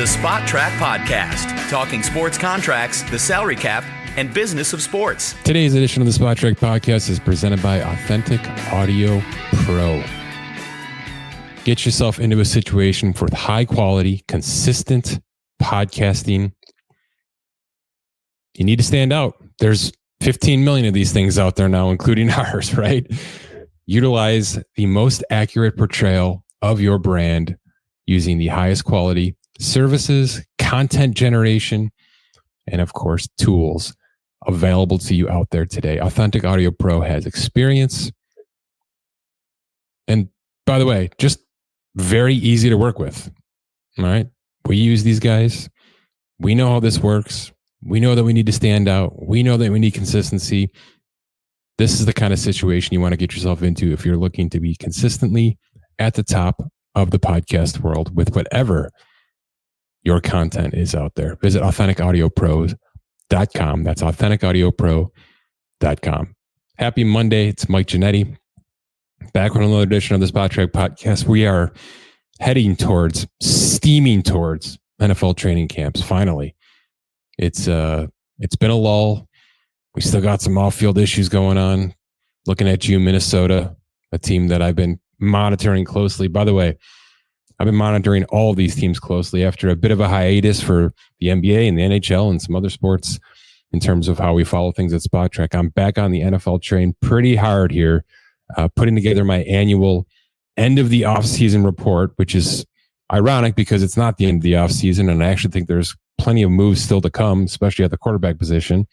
the Spot Track Podcast, talking sports contracts, the salary cap, and business of sports. Today's edition of the Spot Track Podcast is presented by Authentic Audio Pro. Get yourself into a situation for high quality, consistent podcasting. You need to stand out. There's 15 million of these things out there now, including ours, right? Utilize the most accurate portrayal of your brand using the highest quality services, content generation, and of course, tools available to you out there today. Authentic Audio Pro has experience. And by the way, just very easy to work with. All right. We use these guys. We know how this works. We know that we need to stand out. We know that we need consistency. This is the kind of situation you want to get yourself into if you're looking to be consistently at the top of the podcast world with whatever your content is out there. Visit AuthenticAudioPros.com. That's AuthenticAudioPro.com. Happy Monday. It's Mike Ginnitti. Back with another edition of the Spot Track Podcast. We are steaming towards NFL training camps. Finally, it's been a lull. We still got some off-field issues going on. Looking at you, Minnesota, a team that I've been monitoring closely. By the way, I've been monitoring all of these teams closely after a bit of a hiatus for the NBA and the NHL and some other sports in terms of how we follow things at Spot Track. I'm back on the NFL train pretty hard here, putting together my annual end of the offseason report, which is ironic because it's not the end of the offseason, and I actually think there's plenty of moves still to come, especially at the quarterback position.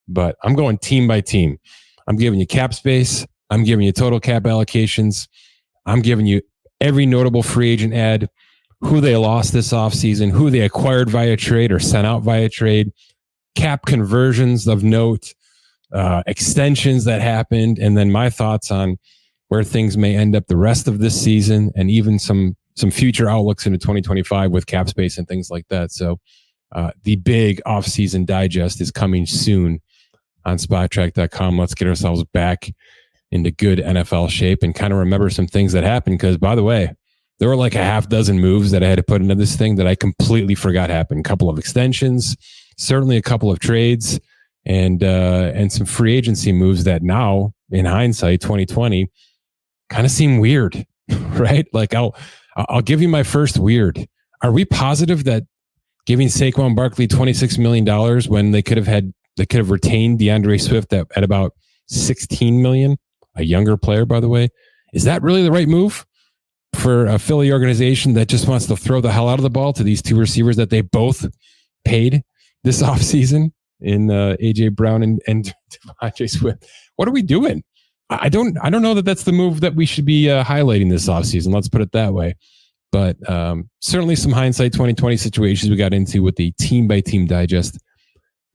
But I'm going team by team. I'm giving you cap space. I'm giving you total cap allocations. I'm giving you every notable free agent ad, who they lost this offseason, who they acquired via trade or sent out via trade, cap conversions of note, extensions that happened, and then my thoughts on where things may end up the rest of this season and even some future outlooks into 2025 with cap space and things like that. So the big offseason digest is coming soon on spottrack.com. Let's get ourselves back into good NFL shape and kind of remember some things that happened. Because, by the way, there were like a half dozen moves that I had to put into this thing that I completely forgot happened. A couple of extensions, certainly a couple of trades, and some free agency moves that now, in hindsight, 2020, kind of seem weird, right? Like I'll give you my first weird. Are we positive that giving Saquon Barkley $26 million when they could have retained DeAndre Swift at about $16 million, a younger player, by the way, is that really the right move for a Philly organization that just wants to throw the hell out of the ball to these two receivers that they both paid this offseason in AJ Brown and DeAndre Swift? What are we doing? I don't know that that's the move that we should be highlighting this offseason. Let's put it that way. But certainly some hindsight 2020 situations we got into with the team by team digest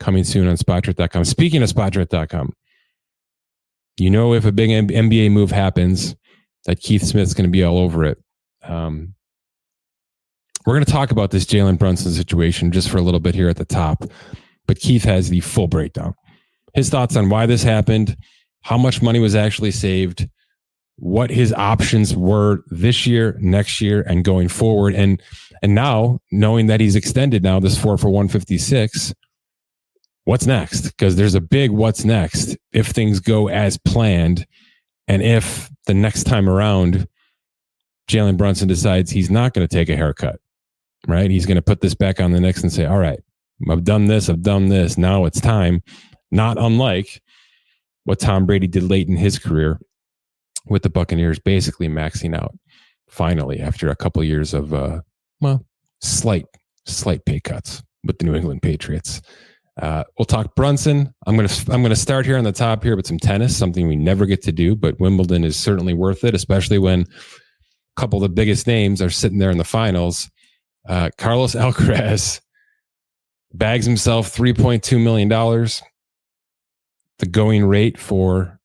coming soon on SpotTrack.com. Speaking of SpotTrack.com, you know, if a big NBA move happens, that Keith Smith's going to be all over it. We're going to talk about this Jalen Brunson situation just for a little bit here at the top, but Keith has the full breakdown. His thoughts on why this happened, how much money was actually saved, what his options were this year, next year, and going forward. And now, knowing that he's extended now this 4 for 156, what's next? Because there's a big what's next if things go as planned. And if the next time around, Jalen Brunson decides he's not going to take a haircut, right? He's going to put this back on the Knicks and say, all right, I've done this. Now it's time. Not unlike what Tom Brady did late in his career with the Buccaneers, basically maxing out finally after a couple of years of, slight pay cuts with the New England Patriots. We'll talk Brunson. I'm gonna start here on the top here with some tennis, something we never get to do, but Wimbledon is certainly worth it, especially when a couple of the biggest names are sitting there in the finals. Carlos Alcaraz bags himself $3.2 million, the going rate for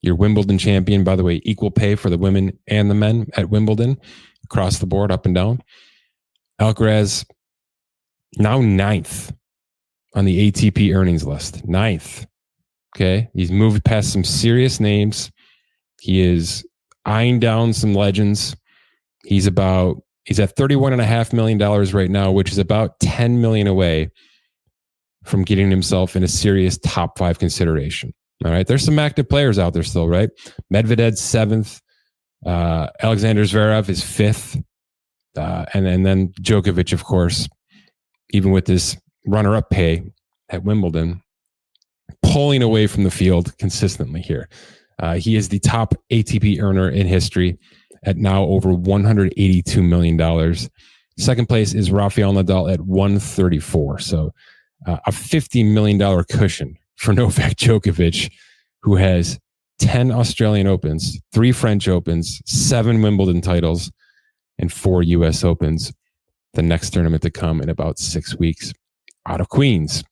your Wimbledon champion. By the way, equal pay for the women and the men at Wimbledon across the board, up and down. Alcaraz now 9th on the ATP earnings list. 9th. Okay. He's moved past some serious names. He is eyeing down some legends. He's about He's at $31.5 million right now, which is about $10 million away from getting himself in a serious top 5 consideration. All right. There's some active players out there still, right? Medvedev's 7th. Alexander Zverev is 5th. And then Djokovic, of course, even with this runner-up pay at Wimbledon, pulling away from the field consistently here. He is the top ATP earner in history at now over $182 million. Second place is Rafael Nadal at $134. So a $50 million cushion for Novak Djokovic, who has 10 Australian Opens, 3 French Opens, 7 Wimbledon titles, and 4 U.S. Opens. The next tournament to come in about 6 weeks out of Queens.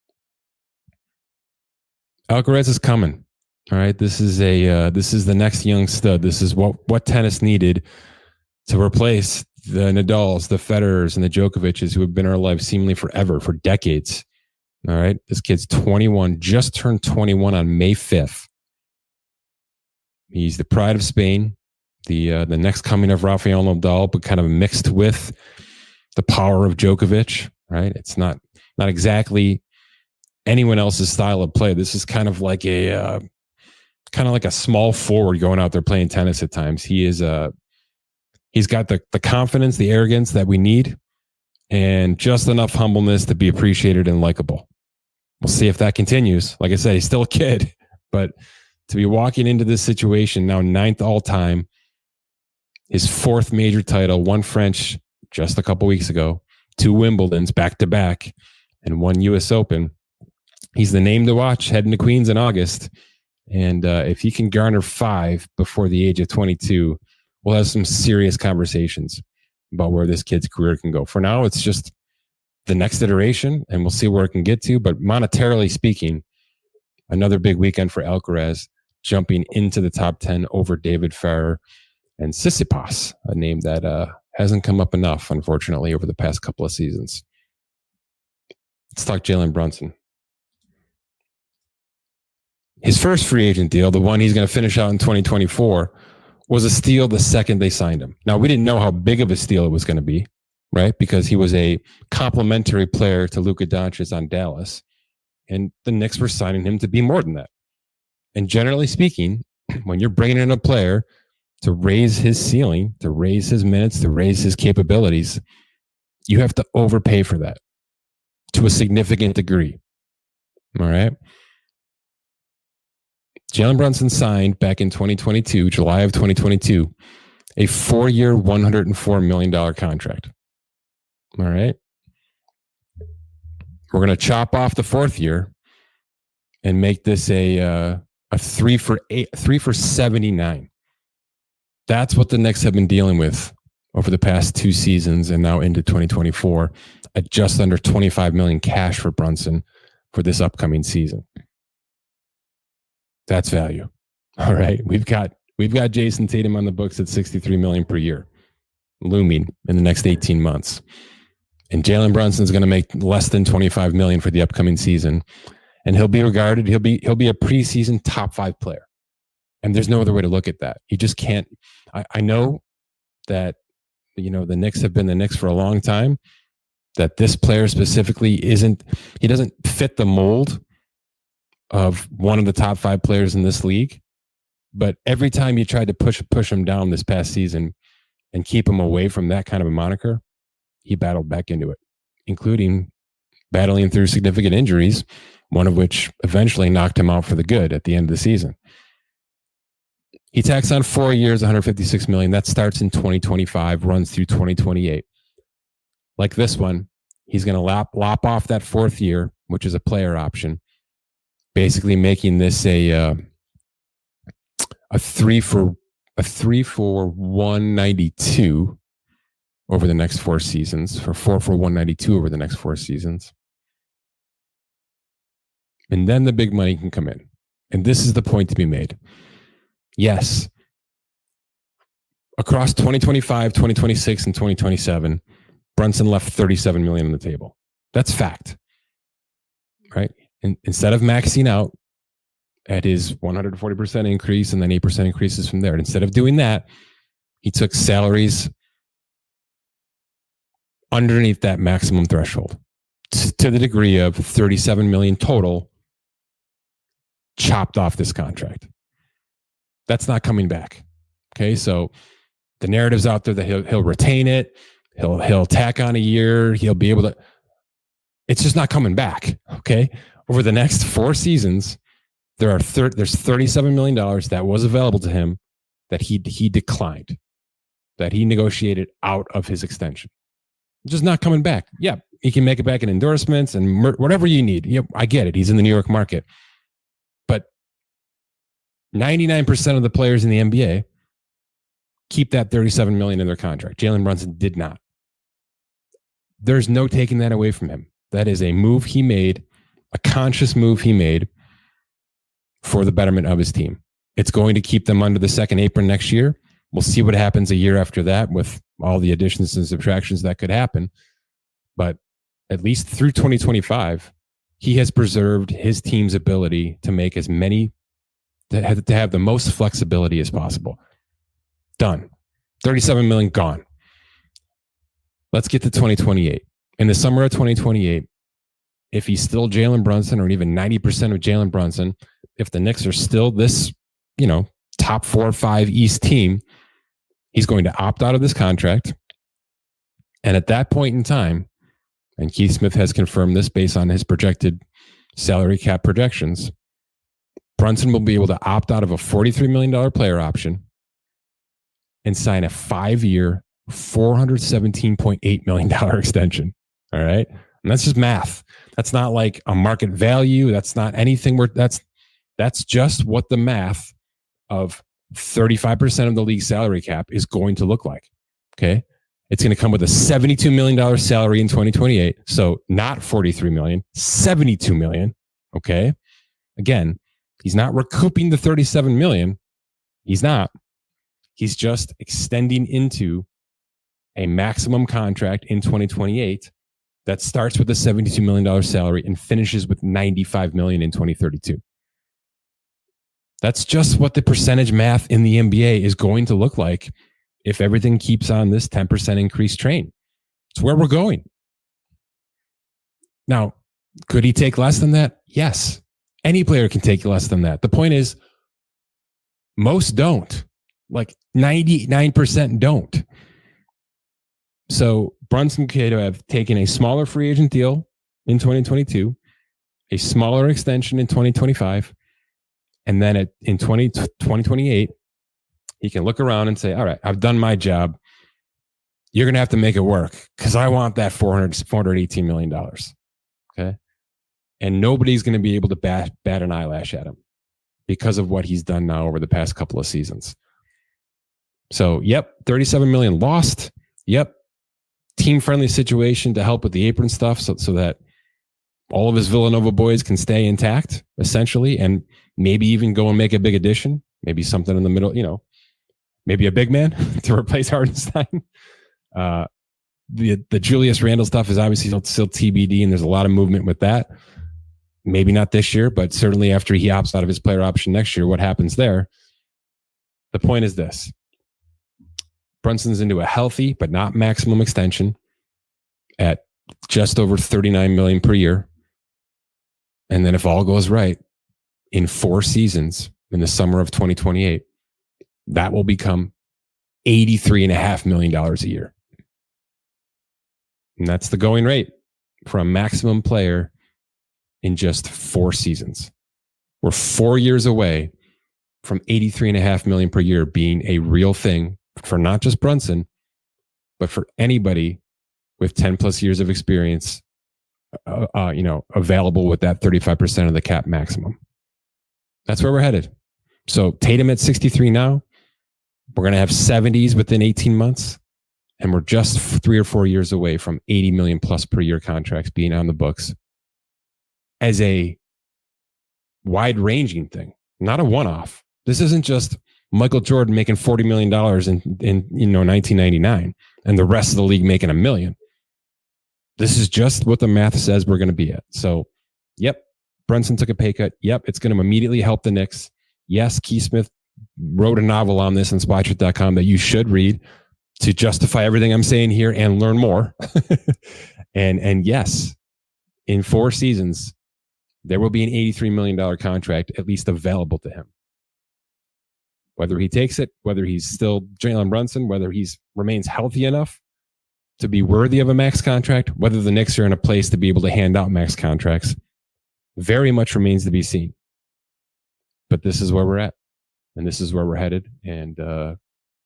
Alcaraz is coming. All right. This is the next young stud. This is what tennis needed to replace the Nadals, the Federers, and the Djokovic's who have been in our lives seemingly forever, for decades. All right. This kid's 21, just turned 21 on May 5th. He's the pride of Spain, the next coming of Rafael Nadal, but kind of mixed with the power of Djokovic, right? It's not exactly anyone else's style of play. This is kind of like a small forward going out there playing tennis at times. He's got the confidence, the arrogance that we need, and just enough humbleness to be appreciated and likable. We'll see if that continues. Like I said, he's still a kid, but to be walking into this situation now, 9th all time, his 4th major title, 1 French just a couple weeks ago, 2 Wimbledons back to back, and 1 U.S. Open. He's the name to watch heading to Queens in August. And if he can garner 5 before the age of 22, we'll have some serious conversations about where this kid's career can go. For now, it's just the next iteration, and we'll see where it can get to. But monetarily speaking, another big weekend for Alcaraz, jumping into the top 10 over David Ferrer and Tsitsipas, a name that hasn't come up enough, unfortunately, over the past couple of seasons. Let's talk Jalen Brunson. His first free agent deal, the one he's going to finish out in 2024, was a steal the second they signed him. Now, we didn't know how big of a steal it was going to be, right? Because he was a complementary player to Luka Doncic on Dallas, and the Knicks were signing him to be more than that. And generally speaking, when you're bringing in a player to raise his ceiling, to raise his minutes, to raise his capabilities, you have to overpay for that to a significant degree. All right? Jalen Brunson signed back in 2022, July of 2022, a 4-year, $104 million contract. All right. We're going to chop off the 4th year and make this a 3 for 79. That's what the Knicks have been dealing with over the past 2 seasons and now into 2024 at just under $25 million cash for Brunson for this upcoming season. That's value. All right. We've got Jason Tatum on the books at $63 million per year, looming in the next 18 months. And Jalen Brunson is going to make less than $25 million for the upcoming season. And he'll be regarded, he'll be a preseason top 5 player. And there's no other way to look at that. You just can't. I know that, the Knicks have been the Knicks for a long time, that this player specifically he doesn't fit the mold of one of the top 5 players in this league. But every time you tried to push him down this past season and keep him away from that kind of a moniker, he battled back into it, including battling through significant injuries, one of which eventually knocked him out for the good at the end of the season. He tacks on 4 years, $156 million. That starts in 2025, runs through 2028. Like this one, he's going to lop off that 4th year, which is a player option, basically making this a 3 for 192 over the next 4 seasons, for 4 for 192 over the next 4 seasons. And then the big money can come in. And this is the point to be made. Yes, across 2025, 2026, and 2027, Brunson left $37 million on the table. That's fact, right? And instead of maxing out at his 140% increase and then 8% increases from there, instead of doing that, he took salaries underneath that maximum threshold to the degree of 37 million total chopped off this contract. That's not coming back. Okay, so the narrative's out there that he'll retain it. He'll tack on a year. He'll be able to. It's just not coming back. Okay, over the next 4 seasons, there's $37 million that was available to him that he declined, that he negotiated out of his extension. It's just not coming back. Yeah, he can make it back in endorsements and whatever you need. Yeah, I get it. He's in the New York market, but 99% of the players in the NBA keep that $37 million in their contract. Jalen Brunson did not. There's no taking that away from him. That is a move he made, a conscious move he made for the betterment of his team. It's going to keep them under the second apron next year. We'll see what happens a year after that with all the additions and subtractions that could happen. But at least through 2025, he has preserved his team's ability to make as many, to have the most flexibility as possible. Done. 37 million gone. Let's get to 2028. In the summer of 2028, if he's still Jalen Brunson or even 90% of Jalen Brunson, if the Knicks are still this, top 4 or 5 East team, he's going to opt out of this contract. And at that point in time, and Keith Smith has confirmed this based on his projected salary cap projections, Brunson will be able to opt out of a $43 million player option and sign a 5-year, $417.8 million extension. All right. And that's just math. That's not like a market value. That's not anything where that's just what the math of 35% of the league salary cap is going to look like. Okay. It's going to come with a $72 million salary in 2028. So not 43 million, 72 million. Okay. Again, he's not recouping the 37 million. He's not. He's just extending into a maximum contract in 2028 that starts with a $72 million salary and finishes with $95 million in 2032. That's just what the percentage math in the NBA is going to look like if everything keeps on this 10% increase train. It's where we're going. Now, could he take less than that? Yes. Any player can take less than that. The point is, most don't. Like 99% don't. So Brunson could have taken a smaller free agent deal in 2022, a smaller extension in 2025, and then in 2028, he can look around and say, all right, I've done my job. You're going to have to make it work because I want that $418 million. Okay. And nobody's going to be able to bat an eyelash at him because of what he's done now over the past couple of seasons. So, yep, 37 million lost. Yep. Team-friendly situation to help with the apron stuff so that all of his Villanova boys can stay intact, essentially, and maybe even go and make a big addition. Maybe something in the middle, maybe a big man to replace Hardenstein. The Julius Randle stuff is obviously still TBD, and there's a lot of movement with that. Maybe not this year, but certainly after he opts out of his player option next year, what happens there? The point is this. Brunson's into a healthy but not maximum extension at just over 39 million per year. And then if all goes right, in 4 seasons in the summer of 2028, that will become $83.5 million a year. And that's the going rate for a maximum player in just 4 seasons. We're 4 years away from $83.5 million per year being a real thing for not just Brunson, but for anybody with 10 plus years of experience, available with that 35% of the cap maximum. That's where we're headed. So Tatum at 63 now, we're going to have 70s within 18 months. And we're just 3 or 4 years away from 80 million plus per year contracts being on the books as a wide ranging thing, not a one-off. This isn't just Michael Jordan making $40 million in 1999 and the rest of the league making $1 million. This is just what the math says we're going to be at. So, yep, Brunson took a pay cut. Yep, it's going to immediately help the Knicks. Yes, Keith Smith wrote a novel on this on Spotshot.com that you should read. to justify everything I'm saying here and learn more. and yes, in 4 seasons, there will be an $83 million contract at least available to him. Whether he takes it, whether he's still Jalen Brunson, whether he remains healthy enough to be worthy of a max contract, whether the Knicks are in a place to be able to hand out max contracts, very much remains to be seen. But this is where we're at, and this is where we're headed. And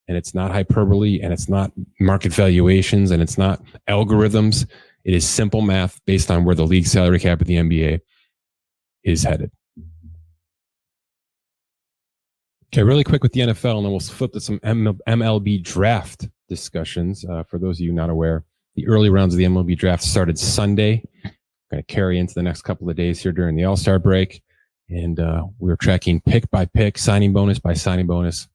it's not hyperbole, and it's not market valuations, and it's not algorithms. It is simple math based on where the league salary cap of the NBA is headed. Okay, really quick with the NFL, and then we'll flip to some MLB Draft discussions. For those of you not aware, the early rounds of the MLB Draft started Sunday. Going to carry into the next couple of days here during the All-Star break. And we're tracking pick by pick, signing bonus by signing bonus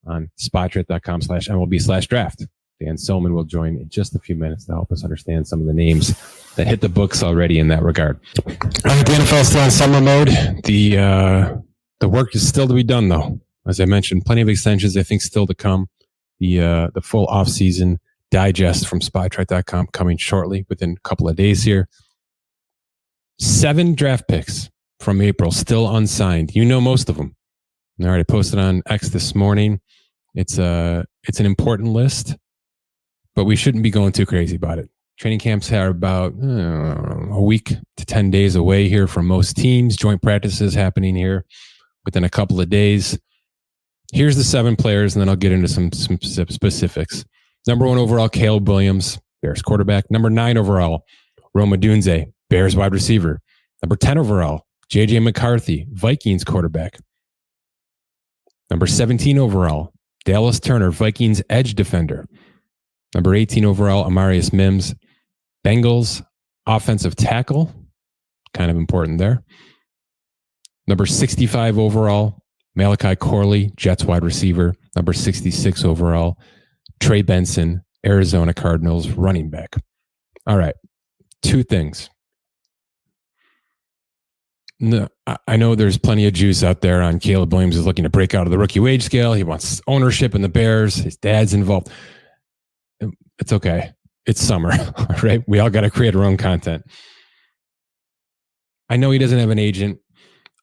on Spotrac.com/MLB/draft. Dan Soemann will join in just a few minutes to help us understand some of the names that hit the books already in that regard. The NFL is still in summer mode. The work is still to be done, though. As I mentioned, plenty of extensions, I think, still to come. The full off-season digest from Spotrac.com coming shortly, within a couple of days here. 7 draft picks from April still unsigned. You know most of them. All right, I posted on X this morning. It's an important list, but we shouldn't be going too crazy about it. Training camps are about a week to 10 days away here from most teams. Joint practices happening here within a couple of days. Here's the 7 players, and then I'll get into some specifics. Number 1 overall, Caleb Williams, Bears quarterback. Number 9 overall, Rome Odunze, Bears wide receiver. Number 10 overall, J.J. McCarthy, Vikings quarterback. Number 17 overall, Dallas Turner, Vikings edge defender. Number 18 overall, Amarius Mims, Bengals offensive tackle. Kind of important there. Number 65 overall, Malachi Corley, Jets wide receiver. Number 66 overall, Trey Benson, Arizona Cardinals running back. All right, 2 things. No, I know there's plenty of juice out there on Caleb Williams is looking to break out of the rookie wage scale. He wants ownership in the Bears. His dad's involved. It's okay. It's summer, right? We all got to create our own content. I know he doesn't have an agent.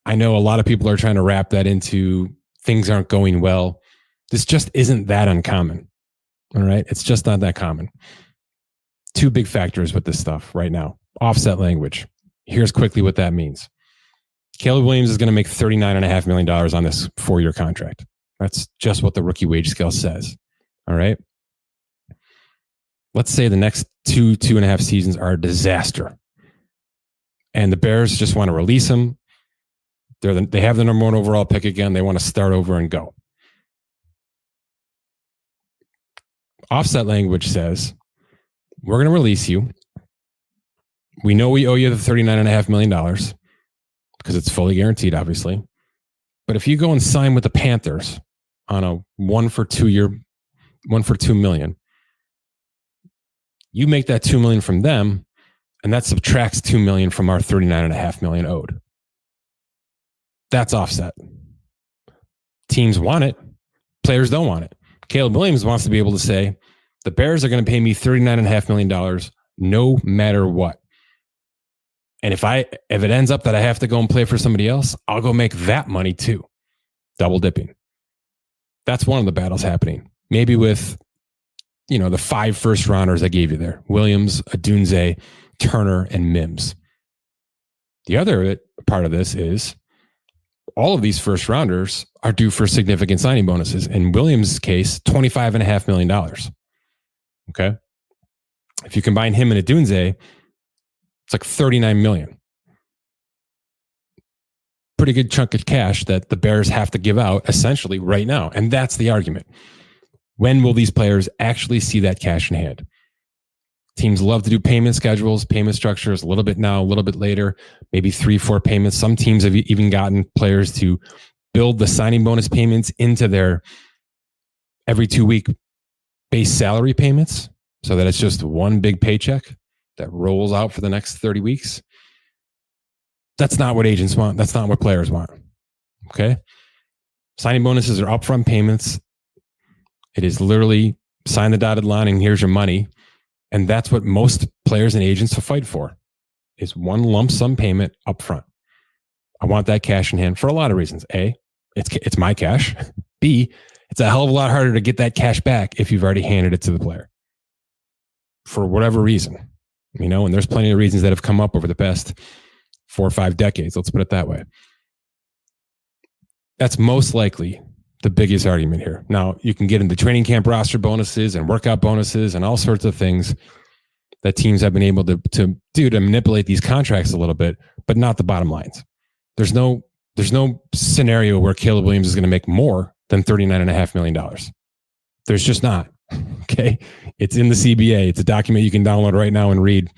I know a lot of people are trying to wrap that into things aren't going well. This just isn't that uncommon. All right. It's just not that common. 2 big factors with this stuff right now. Offset language. Here's quickly what that means. Caleb Williams is going to make $39.5 million on this 4-year contract. That's just what the rookie wage scale says. All right. Let's say the next 2.5 seasons are a disaster, and the Bears just want to release him. They have the number 1 overall pick again. They want to start over and go. Offset language says, we're going to release you. We know we owe you the $39.5 million because it's fully guaranteed, obviously. But if you go and sign with the Panthers on a 1 for 2 million, you make that $2 million from them, and that subtracts $2 million from our $39.5 million owed. That's offset. Teams want it. Players don't want it. Caleb Williams wants to be able to say, the Bears are going to pay me $39.5 million no matter what. And if it ends up that I have to go and play for somebody else, I'll go make that money too. Double dipping. That's one of the battles happening. Maybe with, the 5 first rounders I gave you there. Williams, Odunze, Turner, and Mims. The other part of this is all of these first rounders are due for significant signing bonuses. In Williams' case, $25.5 million. Okay. If you combine him and Odunze, it's like $39 million. Pretty good chunk of cash that the Bears have to give out essentially right now. And that's the argument. When will these players actually see that cash in hand? Teams love to do payment schedules, payment structures, a little bit now, a little bit later, maybe 3-4 payments. Some teams have even gotten players to build the signing bonus payments into their every 2-week base salary payments so that it's just one big paycheck that rolls out for the next 30 weeks. That's not what agents want. That's not what players want. Okay. Signing bonuses are upfront payments. It is literally sign the dotted line and here's your money. And that's what most players and agents will fight for, is one lump sum payment up front. I want that cash in hand for a lot of reasons. A, it's my cash. B, it's a hell of a lot harder to get that cash back if you've already handed it to the player for whatever reason, and there's plenty of reasons that have come up over the past 4 or 5 decades. Let's put it that way. That's most likely the biggest argument here. Now, you can get into training camp roster bonuses and workout bonuses and all sorts of things that teams have been able to do to manipulate these contracts a little bit, but not the bottom lines. There's no scenario where Caleb Williams is going to make more than $39.5 million. There's just not. Okay. It's in the CBA. It's a document you can download right now and read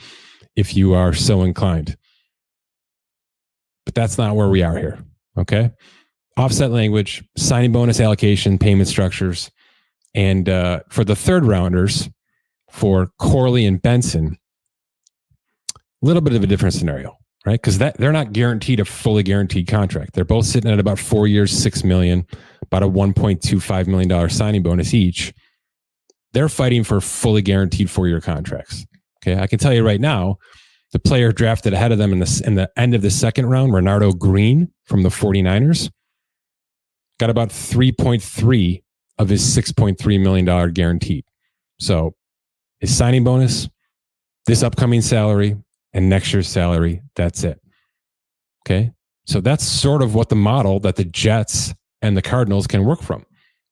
if you are so inclined. But that's not where we are here. Okay. Offset language, signing bonus allocation, payment structures. And for the third rounders, for Corley and Benson, a little bit of a different scenario, right? Because they're not guaranteed a fully guaranteed contract. They're both sitting at about 4 years, $6 million, about a $1.25 million signing bonus each. They're fighting for fully guaranteed 4-year contracts. Okay, I can tell you right now, the player drafted ahead of them in the end of the second round, Renardo Green from the 49ers, got about 3.3 of his $6.3 million guaranteed. So his signing bonus, this upcoming salary, and next year's salary, that's it. Okay, so that's sort of what the model that the Jets and the Cardinals can work from.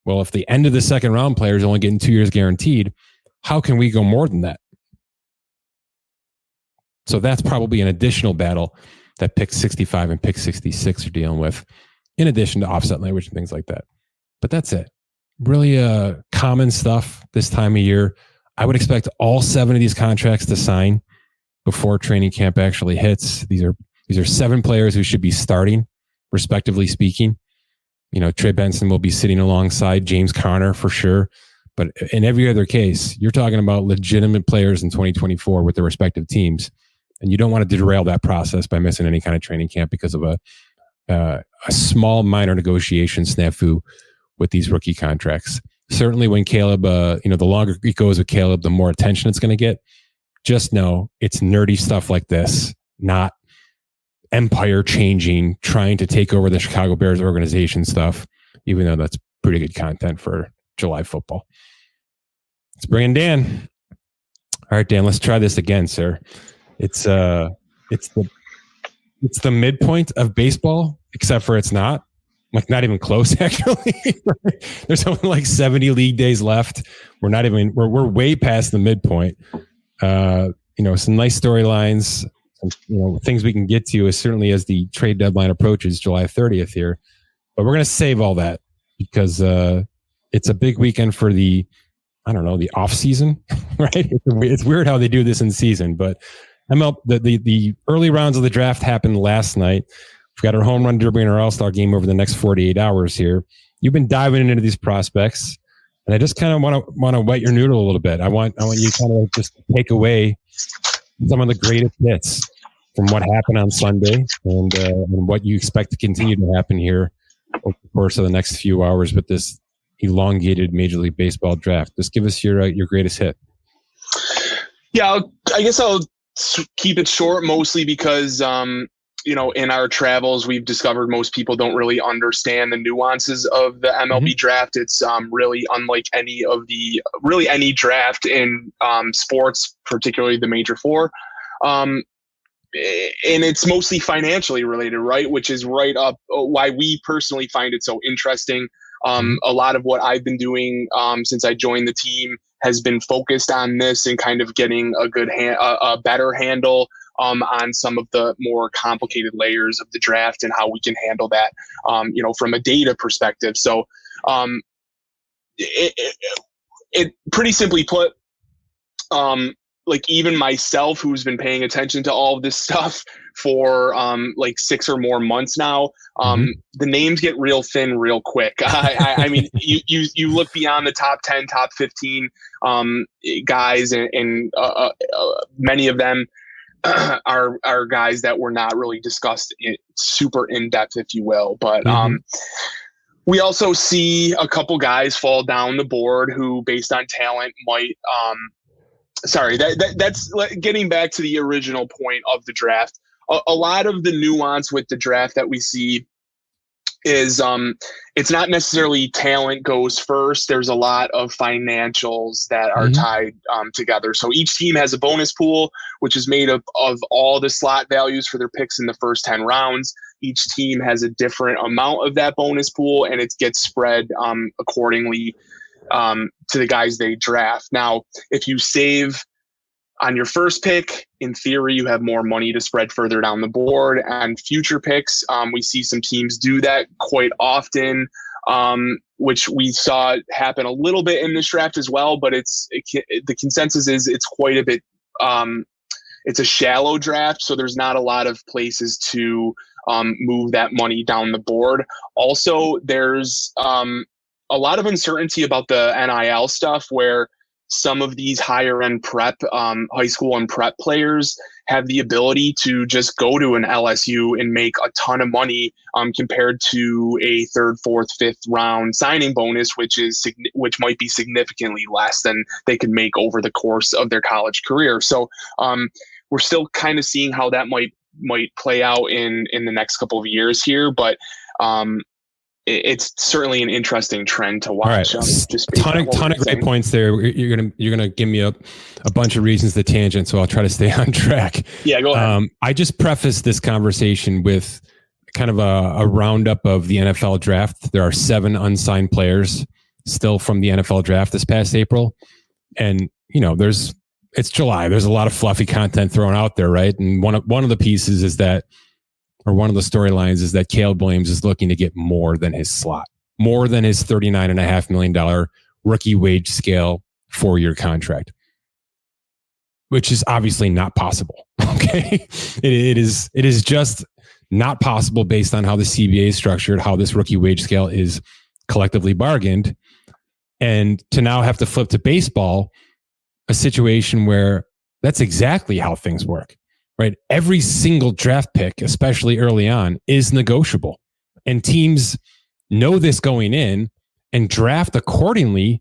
Well, if the end of the second round player is only getting 2 years guaranteed, how can we go more than that? So that's probably an additional battle that pick 65 and pick 66 are dealing with, in addition to offset language and things like that. But that's it. Really common stuff this time of year. I would expect all 7 of these contracts to sign before training camp actually hits. These are 7 players who should be starting, respectively speaking. Trey Benson will be sitting alongside James Conner for sure. But in every other case, you're talking about legitimate players in 2024 with their respective teams. And you don't want to derail that process by missing any kind of training camp because of a small minor negotiation snafu with these rookie contracts. Certainly when Caleb, the longer it goes with Caleb, the more attention it's going to get. Just know it's nerdy stuff like this, not empire changing, trying to take over the Chicago Bears organization stuff, even though that's pretty good content for July football. Let's bring in Dan. All right, Dan, let's try this again, sir. It's the midpoint of baseball, except for it's not. Like not even close, actually. There's only like 70 league days left. We're way past the midpoint. Some nice storylines, things we can get to as certainly as the trade deadline approaches July 30th here. But we're going to save all that because it's a big weekend for the off season, right? It's weird how they do this in season, but the early rounds of the draft happened last night. We've got our home run derby and our all-star game over the next 48 hours here. You've been diving into these prospects, and I just kind of want to wet your noodle a little bit. I want you to kind of just take away some of the greatest hits from what happened on Sunday and what you expect to continue to happen here over the course of the next few hours with this elongated Major League Baseball draft. Just give us your greatest hit. Yeah, I guess I'll keep it short, mostly because in our travels, we've discovered most people don't really understand the nuances of the MLB draft. It's really unlike any draft in sports, particularly the major four. And it's mostly financially related, right? Which is right up why we personally find it so interesting. A lot of what I've been doing since I joined the team has been focused on this and kind of getting a better handle on some of the more complicated layers of the draft and how we can handle that, from a data perspective. So it pretty simply put, like even myself, who's been paying attention to all of this stuff for like 6 or more months now, the names get real thin real quick. I mean, you look beyond the top 10, top 15 guys, and many of them are guys that were not really discussed super in depth, if you will. But We also see a couple guys fall down the board who, based on talent, might. That's getting back to the original point of the draft. A lot of the nuance with the draft that we see is it's not necessarily talent goes first. There's a lot of financials that are tied together. So each team has a bonus pool, which is made up of all the slot values for their picks in the first 10 rounds. Each team has a different amount of that bonus pool, and it gets spread accordingly to the guys they draft. Now, if you save on your first pick, in theory, you have more money to spread further down the board. And future picks, we see some teams do that quite often, which we saw happen a little bit in this draft as well. But the consensus is it's quite a bit. It's a shallow draft, so there's not a lot of places to move that money down the board. Also, there's a lot of uncertainty about the NIL stuff, where some of these higher end prep, high school and prep players have the ability to just go to an LSU and make a ton of money compared to a third, fourth, fifth round signing bonus, which might be significantly less than they could make over the course of their college career. So we're still kind of seeing how that might play out in the next couple of years here, but it's certainly an interesting trend to watch. All right. Just ton of great points there. You're gonna give me a bunch of reasons to tangent, so I'll try to stay on track. Yeah, go ahead. I just prefaced this conversation with kind of a roundup of the NFL draft. There are 7 unsigned players still from the NFL draft this past April, and it's July. There's a lot of fluffy content thrown out there, right? And one of the pieces is that, or one of the storylines is that Caleb Williams is looking to get more than his slot, more than his $39.5 million rookie wage scale 4-year contract, which is obviously not possible. Okay. It is just not possible based on how the CBA is structured, how this rookie wage scale is collectively bargained. And to now have to flip to baseball, a situation where that's exactly how things work. Right. Every single draft pick, especially early on, is negotiable. And teams know this going in and draft accordingly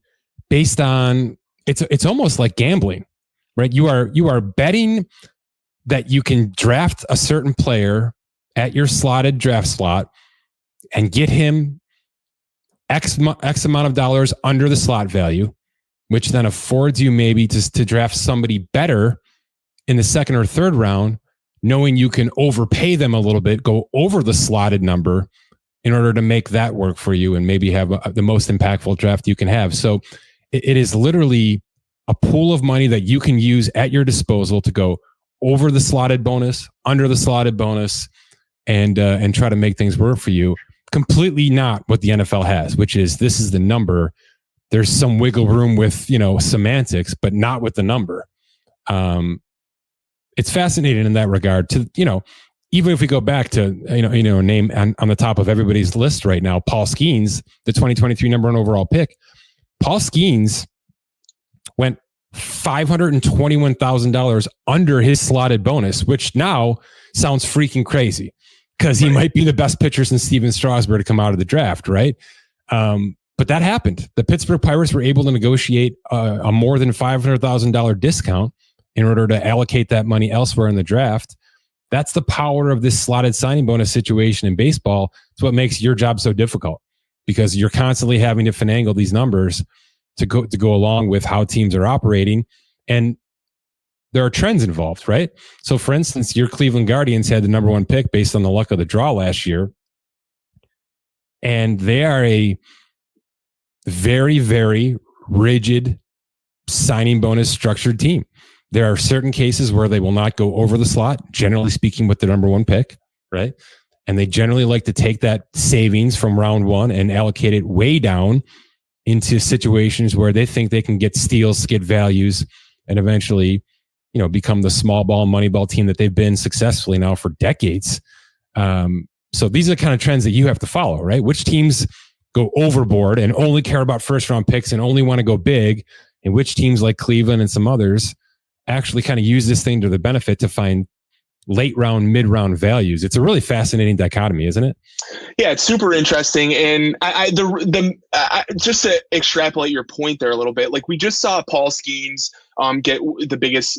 based on it's almost like gambling, right? You are betting that you can draft a certain player at your slotted draft slot and get him X amount of dollars under the slot value, which then affords you maybe to draft somebody better in the second or third round, knowing you can overpay them a little bit, go over the slotted number in order to make that work for you and maybe have the most impactful draft you can have. So it is literally a pool of money that you can use at your disposal to go over the slotted bonus, under the slotted bonus, and try to make things work for you. Completely not what the NFL has, which is this is the number. There's some wiggle room with, semantics, but not with the number. It's fascinating in that regard to, even if we go back to, a name on the top of everybody's list right now, Paul Skeens, the 2023 number 1 overall pick. Paul Skeens went $521,000 under his slotted bonus, which now sounds freaking crazy because he might be the best pitcher since Steven Strasburg to come out of the draft, right? But that happened. The Pittsburgh Pirates were able to negotiate a more than $500,000 discount in order to allocate that money elsewhere in the draft. That's the power of this slotted signing bonus situation in baseball. It's what makes your job so difficult because you're constantly having to finagle these numbers to go along with how teams are operating. And there are trends involved, right? So for instance, your Cleveland Guardians had the number 1 pick based on the luck of the draw last year. And they are a very, very rigid signing bonus structured team. There are certain cases where they will not go over the slot, generally speaking, with the number 1 pick, right? And they generally like to take that savings from round 1 and allocate it way down into situations where they think they can get steals, skid values, and eventually, become the small ball, money ball team that they've been successfully now for decades. So these are the kind of trends that you have to follow, right? Which teams go overboard and only care about first round picks and only want to go big, and which teams like Cleveland and some others actually kind of use this thing to their benefit to find late round, mid round values. It's a really fascinating dichotomy, isn't it? Yeah, it's super interesting. And just to extrapolate your point there a little bit, like we just saw Paul Skeens get the biggest,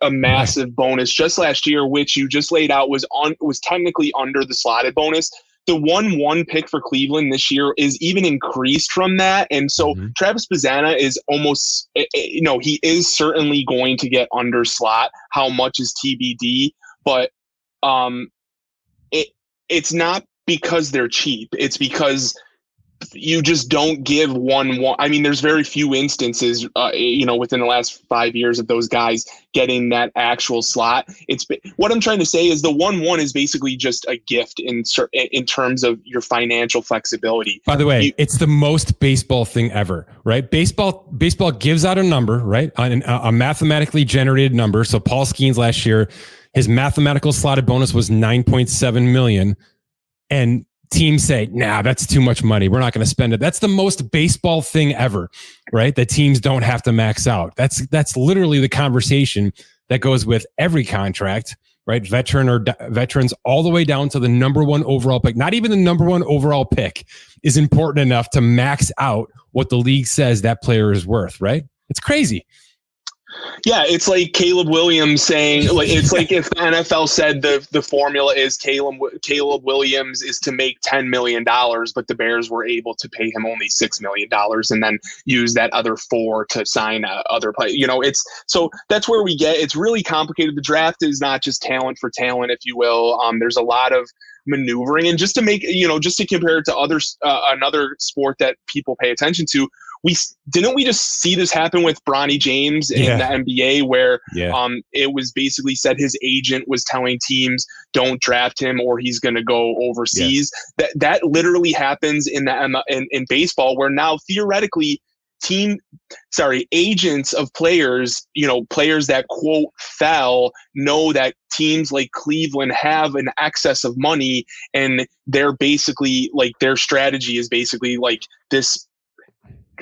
a massive bonus just last year, which you just laid out was technically under the slotted bonus. The 1-1 pick for Cleveland this year is even increased from that. And so Travis Bazzana is almost, he is certainly going to get under slot. How much is TBD? But it's not because they're cheap. It's because you just don't give 1-1. I mean, there's very few instances, within the last 5 years of those guys getting that actual slot. What I'm trying to say is the 1-1 is basically just a gift in terms of your financial flexibility. By the way, it's the most baseball thing ever, right? Baseball gives out a number, right? A mathematically generated number. So Paul Skeens last year, his mathematical slotted bonus was $9.7 million. And teams say, nah, that's too much money. We're not going to spend it. That's the most baseball thing ever, right? That teams don't have to max out. That's literally the conversation that goes with every contract, right? Veterans all the way down to the number one overall pick. Not even the number one overall pick is important enough to max out what the league says that player is worth, right? It's crazy. Yeah, it's like Caleb Williams saying, like, it's like if the NFL said the formula is Caleb Williams is to make $10 million, but the Bears were able to pay him only $6 million and then use that other $4 million to sign other players. So that's where we get. It's really complicated. The draft is not just talent for talent, if you will. There's a lot of maneuvering, and just to make just to compare it to another sport that people pay attention to. We just see this happen with Bronny James in the NBA, where it was basically said his agent was telling teams don't draft him or he's going to go overseas. Yeah. That literally happens in baseball, where now theoretically agents of players, players that quote fell, know that teams like Cleveland have an excess of money, and they're basically like their strategy is basically like this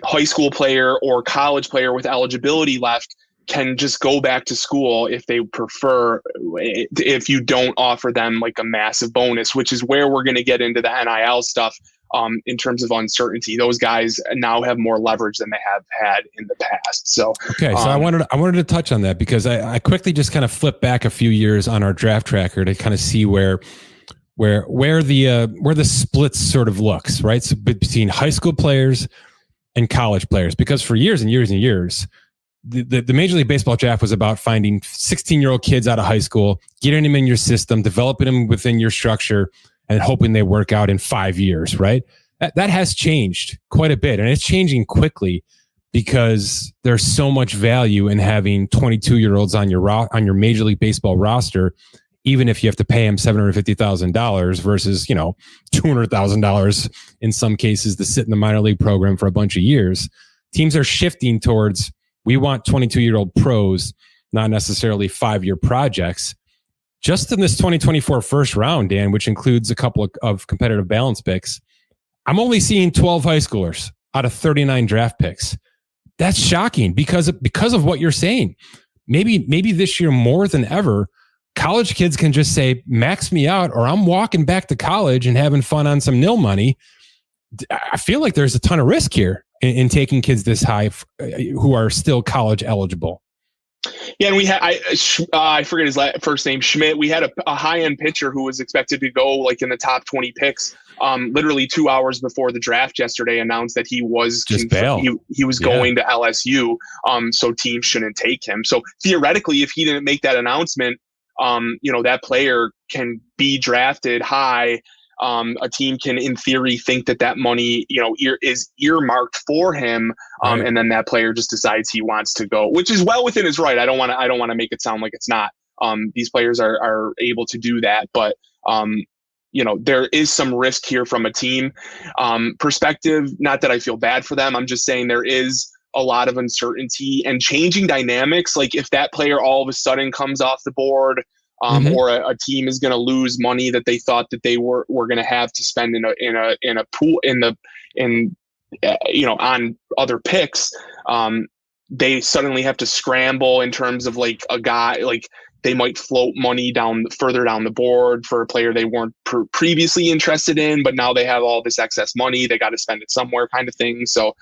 high school player or college player with eligibility left can just go back to school if they prefer, if you don't offer them like a massive bonus, which is where we're going to get into the NIL stuff. In terms of uncertainty, those guys now have more leverage than they have had in the past. So, okay. So I wanted to touch on that because I quickly just kind of flipped back a few years on our draft tracker to kind of see where the split sort of looks, right? So between high school players and college players, because for years and years and years, the Major League Baseball draft was about finding 16-year-old kids out of high school, getting them in your system, developing them within your structure, and hoping they work out in 5 years, right? That has changed quite a bit, and it's changing quickly because there's so much value in having 22-year-olds on your Major League Baseball roster, even if you have to pay them $750,000 versus, $200,000 in some cases to sit in the minor league program for a bunch of years. Teams are shifting towards, we want 22-year-old pros, not necessarily 5-year projects. Just in this 2024 first round, Dan, which includes a couple of competitive balance picks, I'm only seeing 12 high schoolers out of 39 draft picks. That's shocking because of what you're saying. Maybe this year more than ever, college kids can just say, max me out, or I'm walking back to college and having fun on some nil money. I feel like there's a ton of risk here in taking kids this high who are still college eligible. Yeah, and we had I forget his first name, Schmidt. We had a high-end pitcher who was expected to go like in the top 20 picks. Literally 2 hours before the draft yesterday, announced that he was he was going to LSU. So teams shouldn't take him. So theoretically, if he didn't make that announcement, that player can be drafted high. A team can, in theory, think that money, is earmarked for him, right. And then that player just decides he wants to go, which is well within his right. I don't want to make it sound like it's not. These players are able to do that, but there is some risk here from a team perspective. Not that I feel bad for them. I'm just saying there is a lot of uncertainty and changing dynamics. Like if that player all of a sudden comes off the board. Or a team is going to lose money that they thought that they were going to have to spend in a pool on other picks. They suddenly have to scramble in terms of like a guy, like they might float money further down the board for a player they weren't previously interested in, but now they have all this excess money. They got to spend it somewhere, kind of thing. So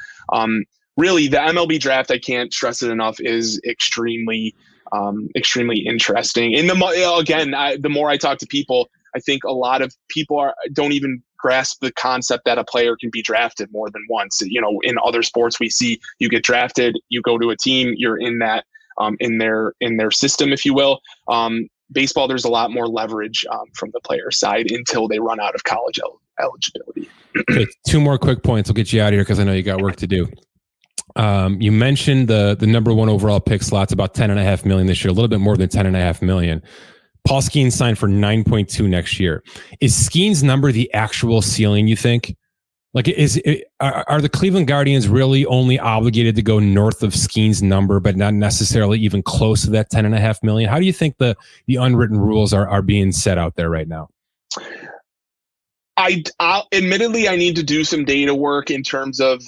really, the MLB draft, I can't stress it enough, is extremely interesting. And the more I talk to people, I think a lot of people don't even grasp the concept that a player can be drafted more than once. In other sports, we see you get drafted, you go to a team, you're in that in their system, if you will. Baseball, there's a lot more leverage from the player side until they run out of college eligibility. Okay, 2 more quick points. I'll get you out of here because I know you got work to do. You mentioned the number 1 overall pick slot's about $10.5 million this year, a little bit more than $10.5 million. Paul Skeens signed for 9.2 next year. Is Skeens' number the actual ceiling, you think? Like, are the Cleveland Guardians really only obligated to go north of Skeens' number, but not necessarily even close to that $10.5 million? How do you think the unwritten rules are being set out there right now? Admittedly, I need to do some data work in terms of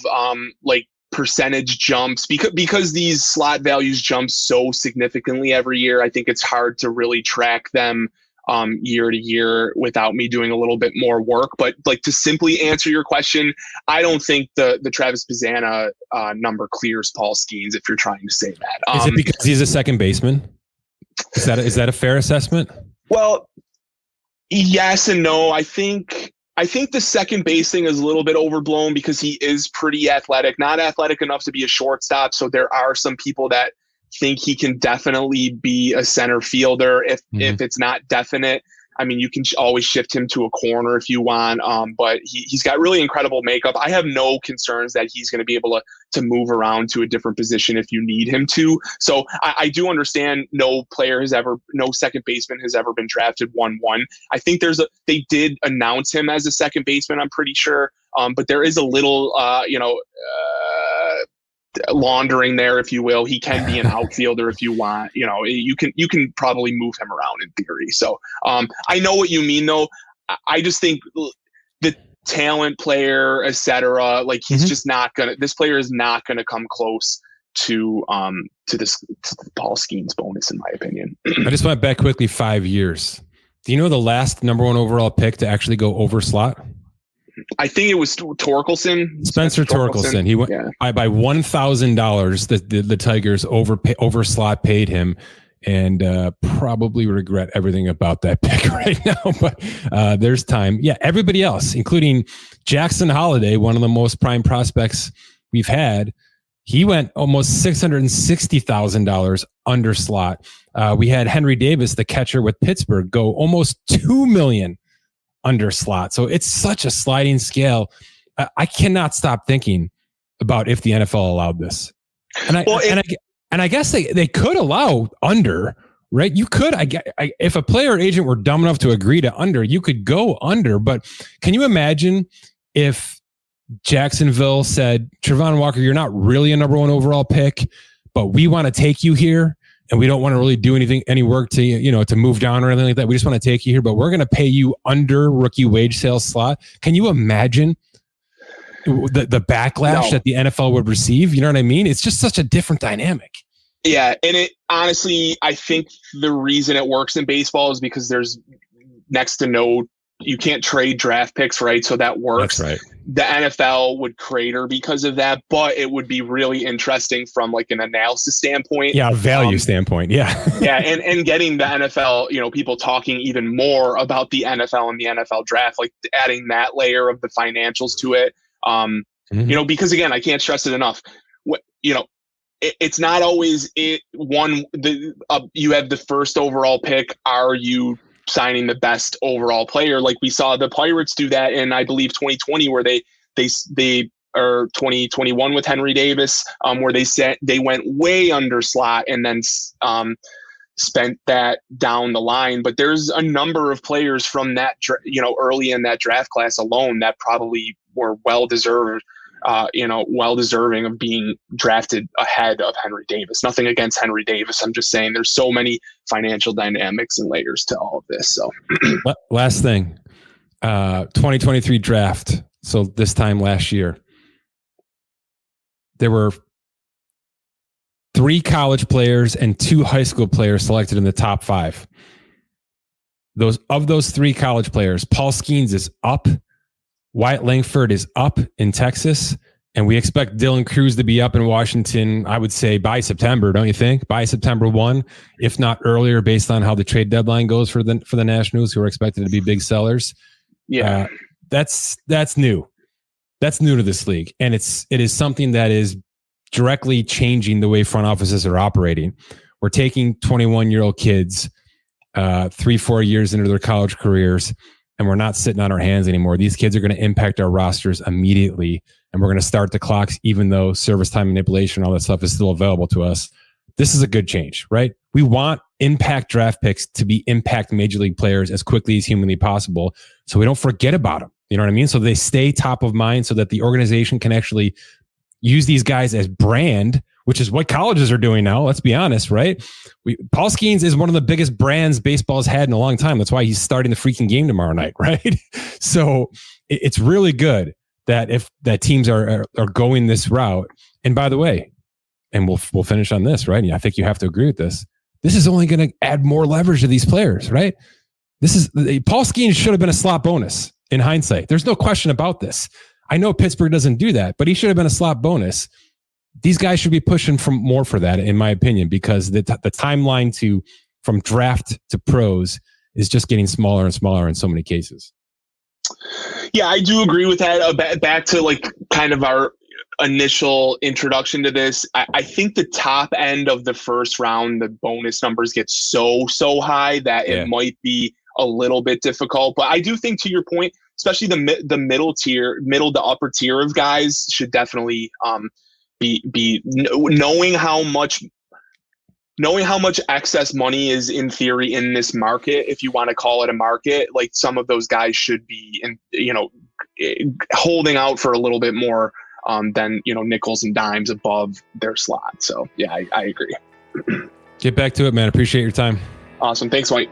percentage jumps because these slot values jump so significantly every year. I think it's hard to really track them year to year without me doing a little bit more work. But to simply answer your question, I don't think the Travis Pizzana number clears Paul Skeens, if you're trying to say that. Is it because he's a second baseman? Is that a fair assessment? Well, yes and no. I think the second base thing is a little bit overblown because he is pretty athletic, not athletic enough to be a shortstop. So there are some people that think he can definitely be a center fielder if it's not definite. I mean, you can always shift him to a corner if you want, but he's got really incredible makeup. I have no concerns that he's going to be able to move around to a different position if you need him to. So I do understand no second baseman has ever been drafted 1-1. I think they did announce him as a second baseman, I'm pretty sure, but there is a little, laundering there, if you will. He can be an outfielder if you want. You can probably move him around in theory. So I know what you mean, though. I just think the talent player, etc. He's just not gonna. This player is not gonna come close to the Paul Skeens bonus, in my opinion. I just went back quickly 5 years. Do you know the last number 1 overall pick to actually go over slot? I think it was Torkelson. Spencer Torkelson. He went by $1,000. The Tigers over slot paid him, and probably regret everything about that pick right now. But there's time. Yeah, everybody else, including Jackson Holliday, one of the most prime prospects we've had, he went almost $660,000 under slot. We had Henry Davis, the catcher with Pittsburgh, go almost $2 million under slot. So it's such a sliding scale. I cannot stop thinking about if the NFL allowed this. And I guess they could allow under, right? You could, if a player or agent were dumb enough to agree to under, you could go under. But can you imagine if Jacksonville said, Trevon Walker, you're not really a number 1 overall pick, but we want to take you here. And we don't want to really do any work to move down or anything like that. We just want to take you here, but we're going to pay you under rookie wage sales slot. Can you imagine the backlash that the NFL would receive? You know what I mean? It's just such a different dynamic. Yeah. And it honestly, I think the reason it works in baseball is because there's next to no, you can't trade draft picks, right? So that works. That's right. The NFL would crater because of that, but it would be really interesting from an analysis standpoint. Yeah, value standpoint. Yeah. Yeah. And getting the NFL, people talking even more about the NFL and the NFL draft, adding that layer of the financials to it. Because again, I can't stress it enough. It's not always you have the first overall pick. Are you signing the best overall player? Like we saw the Pirates do that in, I believe, 2020, where they or 2021 with Henry Davis, where they went way under slot and then spent that down the line. But there's a number of players from that, early in that draft class alone that probably were well deserving of being drafted ahead of Henry Davis. Nothing against Henry Davis. I'm just saying there's so many financial dynamics and layers to all of this. So last thing, 2023 draft. So this time last year, there were 3 college players and 2 high school players selected in the top 5. Those 3 college players, Paul Skeens is up, Wyatt Langford is up in Texas, and we expect Dylan Cruz to be up in Washington, I would say, by September, don't you think? By September 1, if not earlier, based on how the trade deadline goes for the Nationals, who are expected to be big sellers. Yeah. That's new. That's new to this league. And it is something that is directly changing the way front offices are operating. We're taking 21-year-old kids 3-4 years into their college careers, and we're not sitting on our hands anymore. These kids are going to impact our rosters immediately, and we're going to start the clocks even though service time manipulation and all that stuff is still available to us. This is a good change, right? We want impact draft picks to be impact major league players as quickly as humanly possible so we don't forget about them. You know what I mean? So they stay top of mind so that the organization can actually use these guys as brand, which is what colleges are doing now. Let's be honest, right? Paul Skeens is one of the biggest brands baseball's had in a long time. That's why he's starting the freaking game tomorrow night, right? So it's really good that teams are going this route. And by the way, and we'll finish on this, right? I think you have to agree with this. This is only going to add more leverage to these players, right? Paul Skeens should have been a slot bonus in hindsight. There's no question about this. I know Pittsburgh doesn't do that, but he should have been a slot bonus. These guys should be pushing more for that, in my opinion, because the timeline from draft to pros is just getting smaller and smaller in so many cases. Yeah, I do agree with that. Back to like kind of our initial introduction to this, I think the top end of the first round, the bonus numbers get so high that it might be a little bit difficult. But I do think, to your point, especially the middle to upper tier of guys should definitely be knowing how much excess money is in theory in this market, if you want to call it a market. Like, some of those guys should be holding out for a little bit more than nickels and dimes above their slot. So yeah, I agree. Get back to it, man. Appreciate your time. Awesome. Thanks, Mike.